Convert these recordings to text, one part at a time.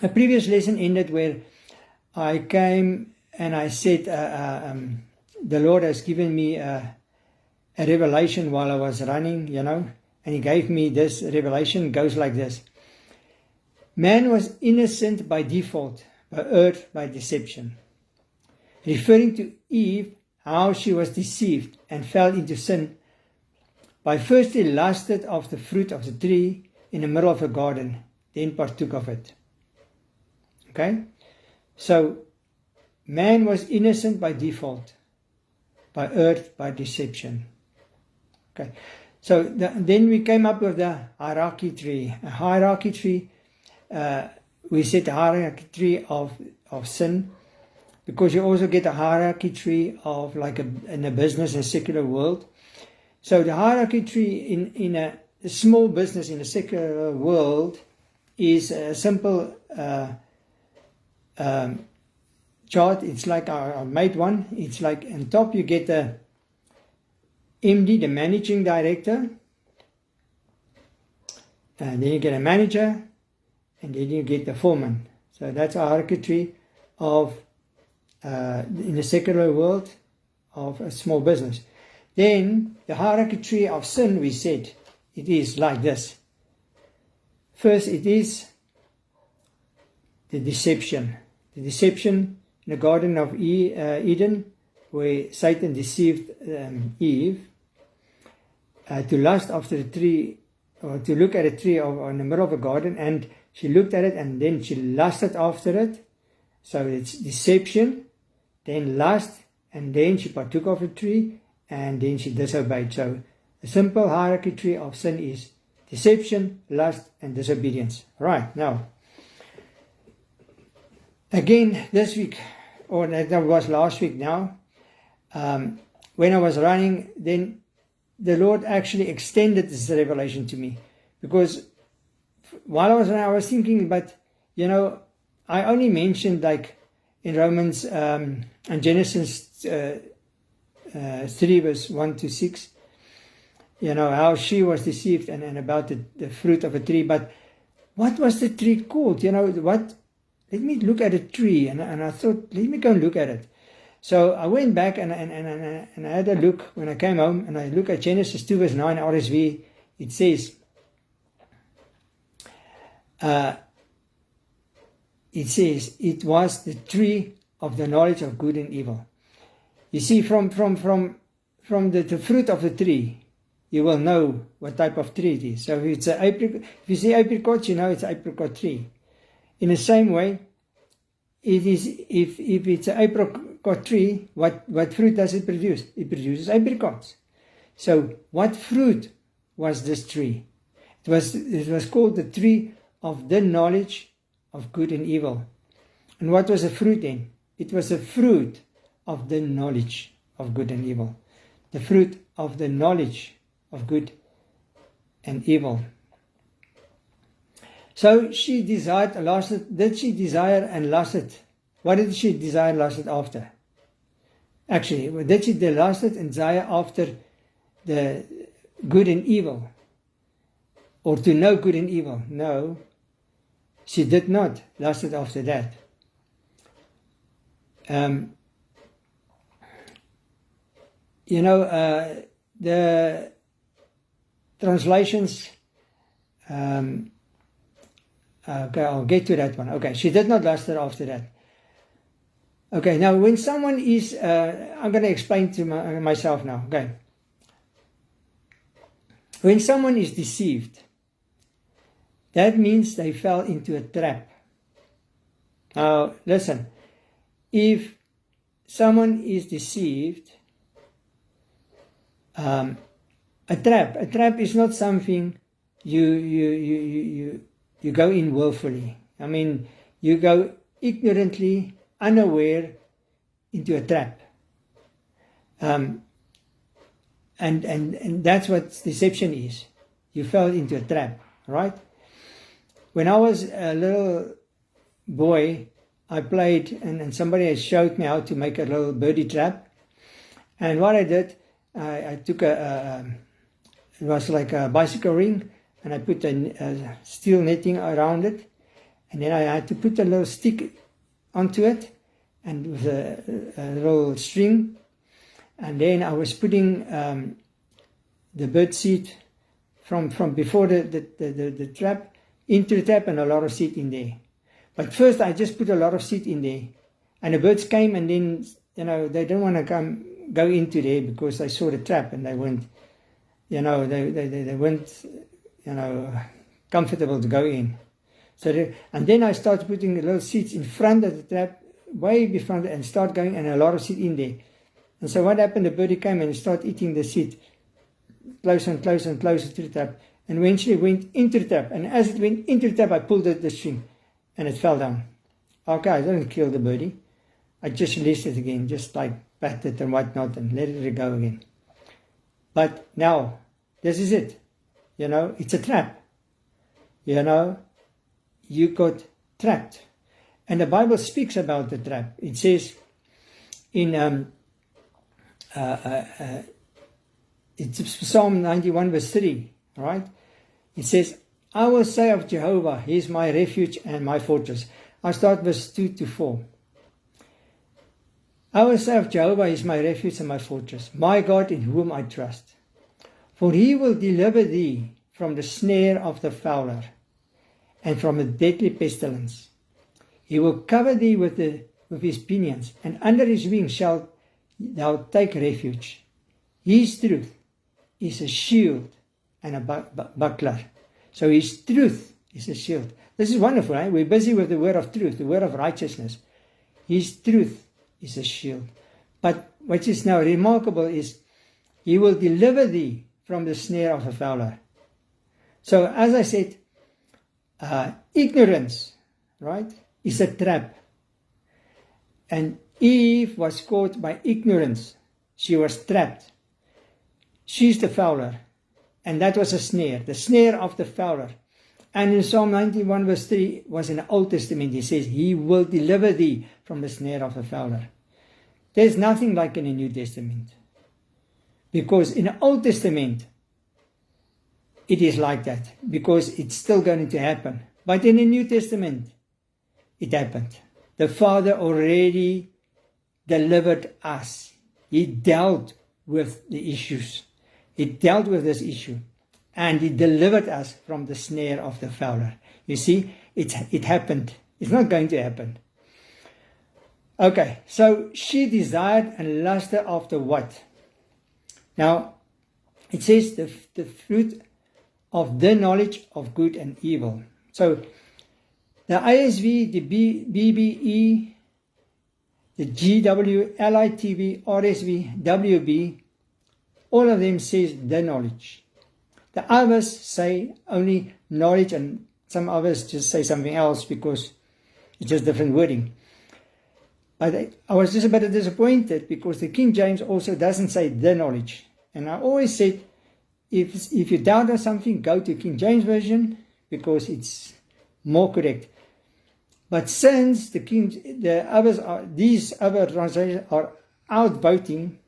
a previous lesson ended where I came and I said, the Lord has given me a revelation while I was running, and He gave me this revelation. It goes like this. Man was innocent by default, but erred by deception. Referring to Eve, how she was deceived and fell into sin by firstly lusted of the fruit of the tree in the middle of a garden, then partook of it. Okay? So, man was innocent by default, by erred by deception. Okay? So, then we came up with the hierarchy tree. A hierarchy tree, we said the hierarchy tree of sin, because you also get a hierarchy tree of like in a business and secular world. So the hierarchy tree in a small business in a secular world is a simple chart. It's like I made one. It's like on top you get the MD, the managing director, and then you get a manager, and then you get the foreman. So that's a hierarchy tree of in the secular world of a small business. Then the hierarchy tree of sin, we said, it is like this. First, it is the deception. The deception in the Garden of Eden, where Satan deceived Eve to lust after the tree, or to look at a tree in the middle of a garden, and she looked at it and then she lusted after it. So it's deception, then lust, and then she partook of the tree, and then she disobeyed. So a simple hierarchy tree of sin is deception, lust, and disobedience. Right, now, again this week, or that was last week now, when I was running, then the Lord actually extended this revelation to me. Because while I was running, I was thinking, but I only mentioned like in Romans and Genesis 3 verse 1 to 6, how she was deceived and about the fruit of a tree. But what was the tree called? Let me look at a tree. And I thought, let me go and look at it. So I went back and I had a look when I came home, and I look at Genesis 2 verse 9 RSV. It says, it was the tree of the knowledge of good and evil. You see, from the fruit of the tree, you will know what type of tree it is. So if you see apricots, it's an apricot tree. In the same way, it is if it's an apricot tree, what fruit does it produce? It produces apricots. So what fruit was this tree? It was called the tree of the knowledge of good and evil. And what was the fruit then? It was the fruit of the knowledge of good and evil. The fruit of the knowledge of good and evil. So she desired and lusted. Did she desire and lusted? What did she desire and lusted after? Actually, did she lusted and desire after the good and evil? Or to know good and evil? No, she did not lusted after that. The translations, okay, I'll get to that one. Okay, she did not lust after that. Okay, now when someone is, I'm going to explain to myself now, okay. When someone is deceived, that means they fell into a trap. Now, listen, if someone is deceived, a trap is not something you go in willfully. I mean, you go ignorantly, unaware into a trap. And that's what deception is. You fell into a trap, right? When I was a little boy, I played, and somebody had showed me how to make a little birdie trap. And what I did, I took it was like a bicycle ring, and I put a steel netting around it, And then I had to put a little stick onto it, and with a little string. And then I was putting the bird seed from before the trap into the trap, and a lot of seed in there. But first I just put a lot of seed in there, and the birds came, and then they don't want to go into there because they saw the trap and they weren't they weren't comfortable to go in. So and then I started putting the little seeds in front of the trap, way before, and start going, and a lot of seed in there. And so what happened, the birdie came and started eating the seed closer and closer and closer to the trap, and eventually went into the trap. And as it went into the trap, I pulled the string and it fell down. Okay, I didn't kill the birdie. I just released it again, just like pat it and whatnot, and let it go again. But now, this is it. It's a trap. You got trapped. And the Bible speaks about the trap. It says in it's Psalm 91 verse 3, right? It says, I will say of Jehovah, He is my refuge and my fortress. I'll start verse 2 to 4. I will say of Jehovah, He is my refuge and my fortress, my God in whom I trust. For He will deliver thee from the snare of the fowler and from a deadly pestilence. He will cover thee with His pinions, and under His wings shalt thou take refuge. His truth is a shield and a buckler. So His truth is a shield. This is wonderful, eh? We're busy with the word of truth, the word of righteousness. His truth is a shield. But what is now remarkable is He will deliver thee from the snare of a fowler. So as I said, ignorance, right, is a trap. And Eve was caught by ignorance. She was trapped. She's the fowler. And that was a snare, the snare of the fowler. And in Psalm 91 verse 3 was in the Old Testament. He says, He will deliver thee from the snare of the fowler. There's nothing like in the New Testament. Because in the Old Testament, it is like that. Because it's still going to happen. But in the New Testament, it happened. The Father already delivered us. He dealt with the issues. He dealt with this issue. And He delivered us from the snare of the fowler. You see, it happened. It's not going to happen. Okay, so she desired and lusted after what? Now, it says the fruit of the knowledge of good and evil. So, the ISV, the BBE, the GW, LITV, RSV, WB, all of them says the knowledge. The others say only knowledge, and some others just say something else because it's just different wording. But I was just a bit disappointed because the King James also doesn't say the knowledge. And I always said, if you doubt on something, go to King James Version because it's more correct. But since these other translations are outvoting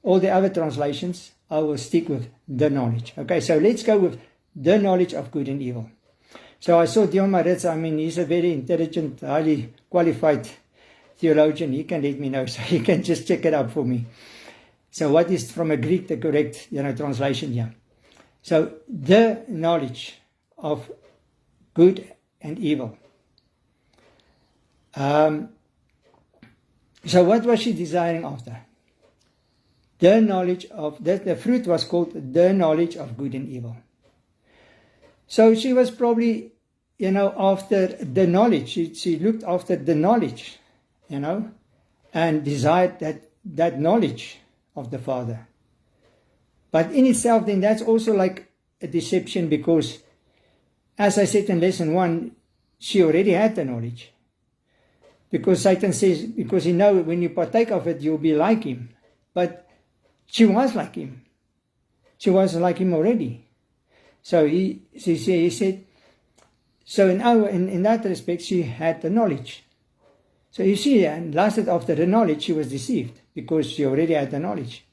all the other translations, I will stick with the knowledge. Okay, so let's go with the knowledge of good and evil. So I saw Dion Maritz, he's a very intelligent, highly qualified theologian. He can let me know, so he can just check it out for me. So what is from a Greek the correct translation here? So the knowledge of good and evil. So what was she desiring after? The knowledge of, the fruit was called the knowledge of good and evil. So she was probably, after the knowledge. She looked after the knowledge, and desired that knowledge of the Father. But in itself, then that's also like a deception because, as I said in lesson 1, she already had the knowledge. Because Satan says, because when you partake of it, you'll be like him. But she was like him. She was like him already. So he said, so in that respect, she had the knowledge. So you see, and lasted after the knowledge, she was deceived because she already had the knowledge.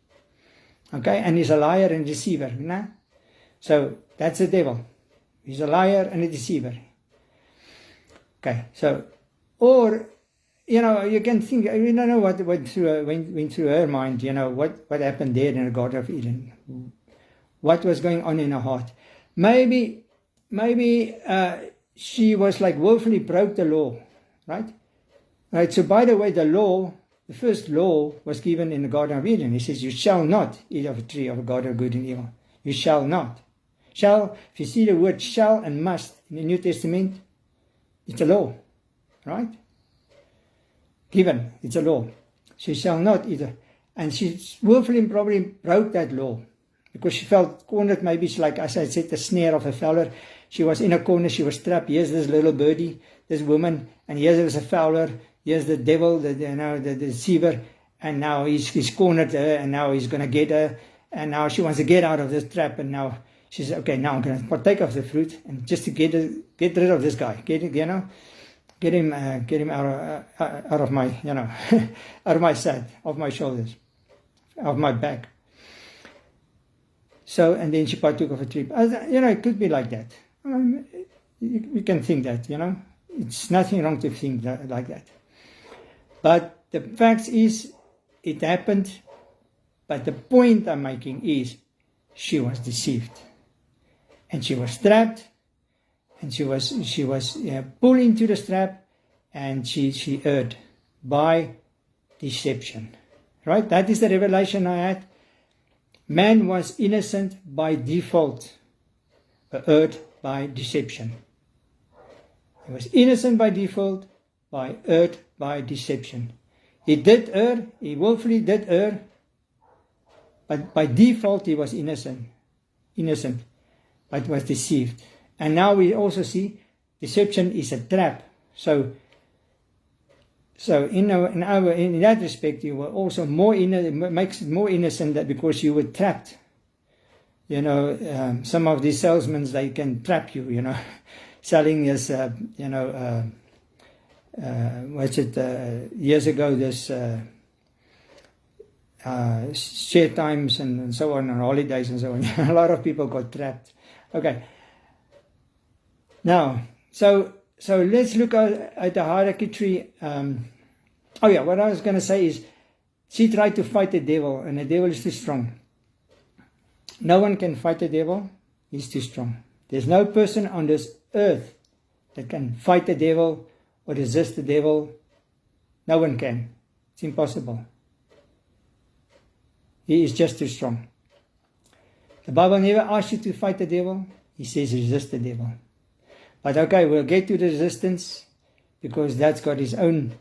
Okay, and he's a liar and deceiver. So that's the devil. He's a liar and a deceiver. Okay, so, or, you can think, we don't know what went through her mind, what happened there in the Garden of Eden. What was going on in her heart. Maybe she was like willfully broke the law, right? Right, so by the way, the first law was given in the Garden of Eden. He says, you shall not eat of a tree of the garden of good and evil. You shall not. Shall, if you see the word shall and must in the New Testament, it's a law, right? Given, it's a law. She shall not eat. And she willfully probably broke that law because she felt cornered. Maybe it's like, as I said, the snare of a fowler. She was in a corner, she was trapped. Here's this little birdie, this woman, and here's a fowler. Here's the devil, the deceiver, and now he's cornered her, and now he's going to get her, and now she wants to get out of this trap, and now she says, okay, now I'm going to partake of the fruit, and just to get rid of this guy, get him out of my, out of my side, off my shoulders, off my back. So, and then she partook of a tree. It could be like that. You can think that, it's nothing wrong to think like that. But the fact is, it happened. But the point I'm making is, she was deceived, and she was trapped, and she was pulled into the trap, and she erred by deception. Right? That is the revelation I had. Man was innocent by default, erred by deception. He was innocent by default, erred by deception. He did err, he willfully did err, but by default he was innocent, but was deceived. And now we also see deception is a trap. So in that respect, you were also more makes it more innocent that because you were trapped. Some of these salesmen, they can trap you. Selling this, years ago, this share times and so on holidays and so on. A lot of people got trapped. Okay. Now, so let's look at the hierarchy tree. What I was going to say is, she tried to fight the devil, and the devil is too strong. No one can fight the devil. He's too strong. There's no person on this earth that can fight the devil or resist the devil. No one can. It's impossible. He is just too strong. The Bible never asks you to fight the devil. He says resist the devil. But okay, we'll get to the resistance, because that's got his own,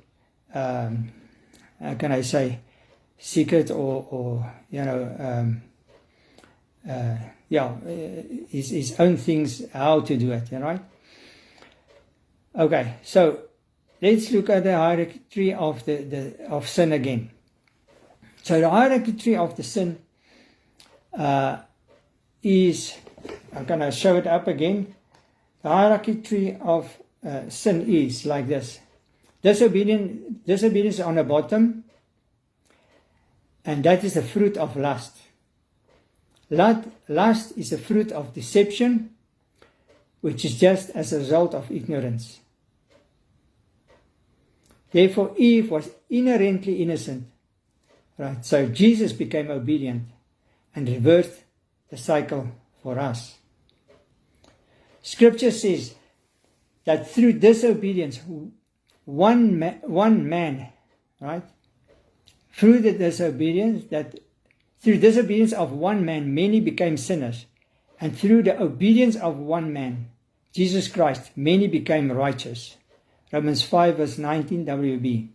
how can I say, secret or his own things, how to do it, right? Okay, so let's look at the hierarchy tree of of sin again. So the hierarchy tree of the sin is, I'm going to show it up again. The hierarchy tree of sin is like this. Disobedience on the bottom, and that is the fruit of lust. Lust is a fruit of deception, which is just as a result of ignorance. Therefore, Eve was inherently innocent. Right? So Jesus became obedient and reversed the cycle for us. Scripture says that through disobedience, one man, right? Through disobedience of one man, many became sinners. And through the obedience of one man, Jesus Christ, many became righteous. Romans 5 verse 19 WB.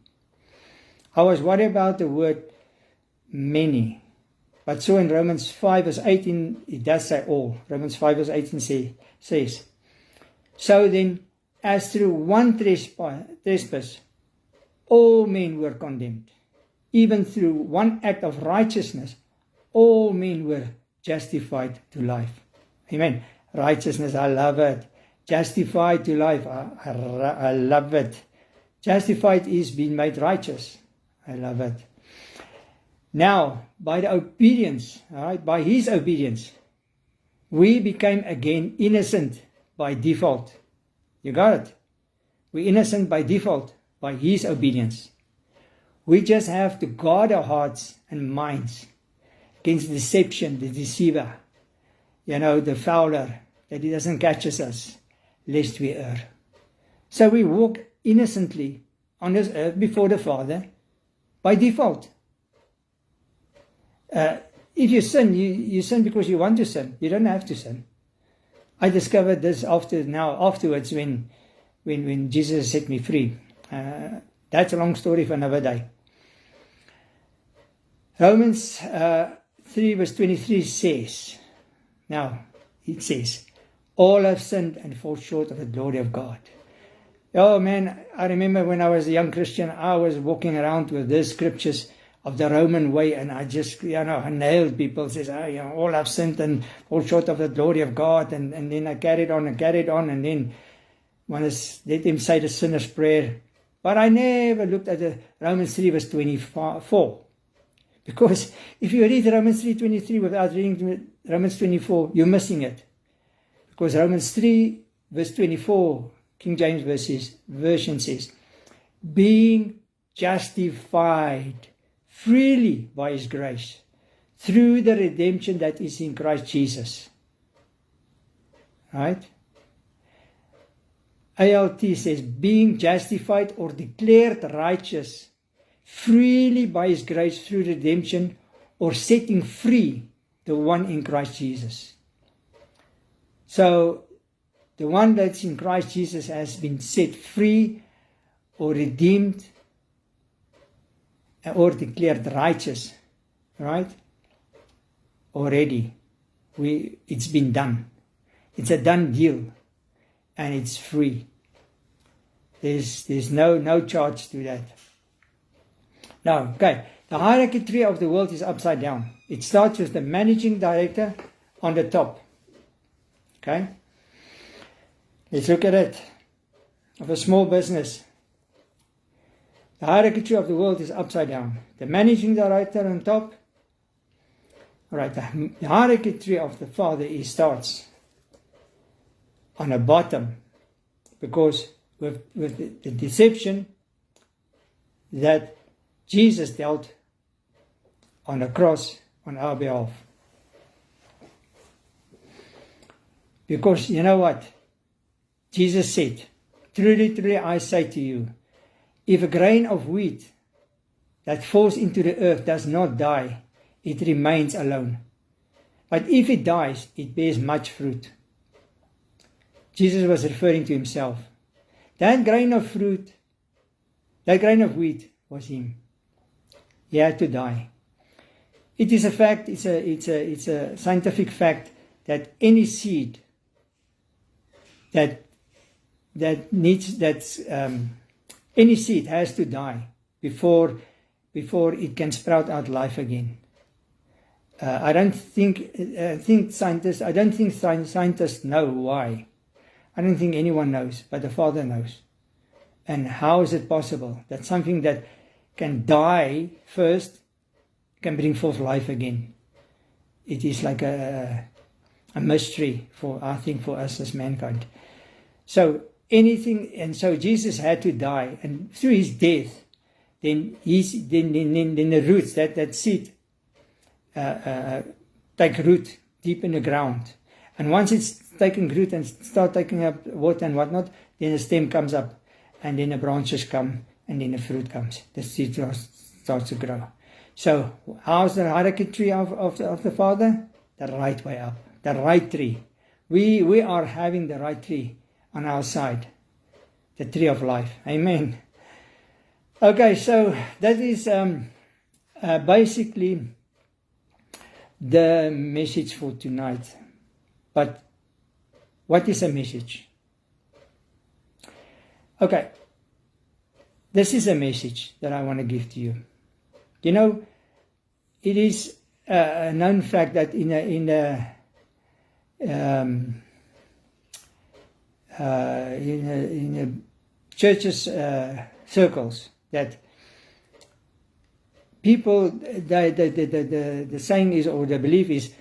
I was worried about the word many. But so in Romans 5 verse 18, it does say all. Romans 5 verse 18 says, so then, as through one trespass, all men were condemned. Even through one act of righteousness, all men were justified to life. Amen. Righteousness, I love it. Justified to life, I love it. Justified is being made righteous. I love it. Now, by the obedience, all right, by his obedience, we became again innocent by default. You got it? We're innocent by default, by His obedience. We just have to guard our hearts and minds against deception, the deceiver, the fowler, that he doesn't catch us, lest we err. So we walk innocently on this earth before the Father by default. If you sin, you sin because you want to sin. You don't have to sin. I discovered this afterwards when Jesus set me free. That's a long story for another day. Romans 3 verse 23 says, it says, all have sinned and fall short of the glory of God. Oh man, I remember when I was a young Christian, I was walking around with these scriptures of the Roman way, and I just, I nailed people, says, all have sinned and fall short of the glory of God, and then I carried on, and then one is, let him say the sinner's prayer. But I never looked at the Romans 3 verse 24. Because if you read Romans 3:23 without reading Romans 24, you're missing it. Because Romans 3 verse 24, King James Version says, being justified freely by His grace through the redemption that is in Christ Jesus. Right? ALT says, being justified or declared righteous freely by His grace through redemption, or setting free the one in Christ Jesus. So, the one that's in Christ Jesus has been set free or redeemed or declared righteous, right? Already. It's been done. It's a done deal, and it's free. There's no charge to that. Now, okay, the hierarchy tree of the world is upside down. It starts with the managing director on the top. Okay? Let's look at it. Of a small business. The hierarchy tree of the world is upside down. The managing director on top. Alright, the hierarchy tree of the Father starts on the bottom. Because with the deception that Jesus dealt on the cross on our behalf. Because you know what? Jesus said, truly, truly, I say to you, if a grain of wheat that falls into the earth does not die, it remains alone. But if it dies, it bears much fruit. Jesus was referring to Himself. That grain of wheat was Him. He had to die. It is a fact, it's a scientific fact that any seed any seed has to die before it can sprout out life again. I don't think scientists know why. I don't think anyone knows, but the Father knows. And how is it possible that something that can die first can bring forth life again? It is like a mystery for us as mankind. So so Jesus had to die, and through His death, then the roots, that seed take root deep in the ground. And once it's taken root and start taking up water and whatnot, then the stem comes up, and then the branches come, and then the fruit comes. The seed starts to grow. So how's the hierarchy tree of the Father? The right way up, the right tree. We are having the right tree on our side, the tree of life. Amen. Okay, so that is basically the message for tonight. But what is a message? Okay, this is a message that I want to give to you. You know, it is a known fact that in the churches circles, that people, the saying is, or the belief is,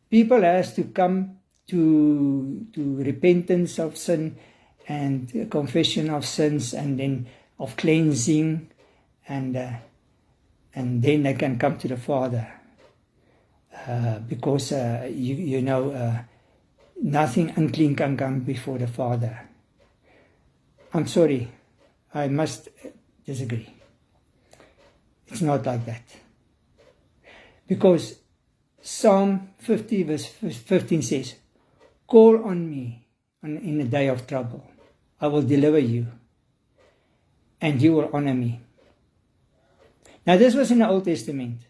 people has to come to repentance of sin and confession of sins, and then of cleansing, and then they can come to the Father, because nothing unclean can come before the Father. I'm sorry, I must disagree. It's not like that. Because Psalm 50 verse 15 says, "Call on me in the day of trouble. I will deliver you, and you will honor me." Now this was in the Old Testament.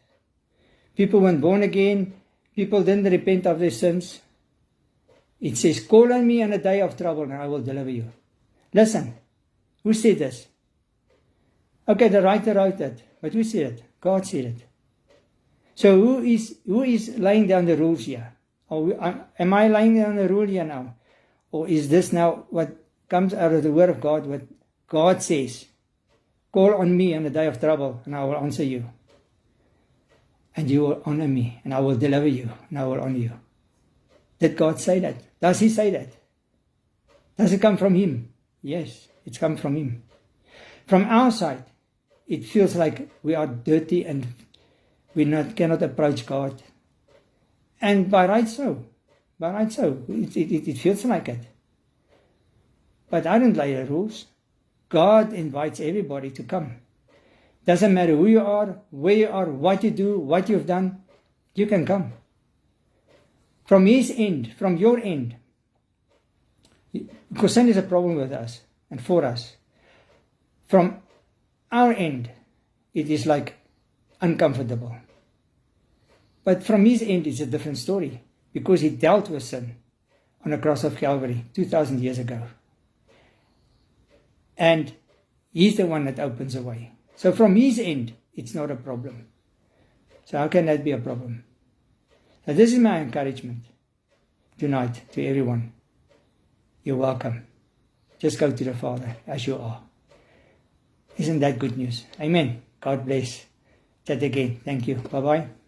People weren't born again. People didn't repent of their sins. It says, "Call on me in the day of trouble, and I will deliver you." Listen, who said this? Okay, the writer wrote it, but who said it? God said it. So who is laying down the rules here? Am I laying down the rule here now? Or is this now what comes out of the Word of God, what God says? Call on me in the day of trouble, and I will answer you. And you will honor me, and I will deliver you, and I will honor you. Did God say that? Does He say that? Does it come from Him? Yes, it's come from Him. From our side, it feels like we are dirty and we cannot approach God. And by right so. It feels like it. But I don't lay the rules. God invites everybody to come. Doesn't matter who you are, where you are, what you do, what you've done, you can come. From His end, from your end. Because sin is a problem with us and for us. From our end, it is like uncomfortable. But from His end, it's a different story. Because He dealt with sin on the cross of Calvary 2,000 years ago. And He's the one that opens the way. So from His end, it's not a problem. So how can that be a problem? So this is my encouragement tonight to everyone. You're welcome. Just go to the Father as you are. Isn't that good news? Amen. God bless. Chat again. Thank you. Bye-bye.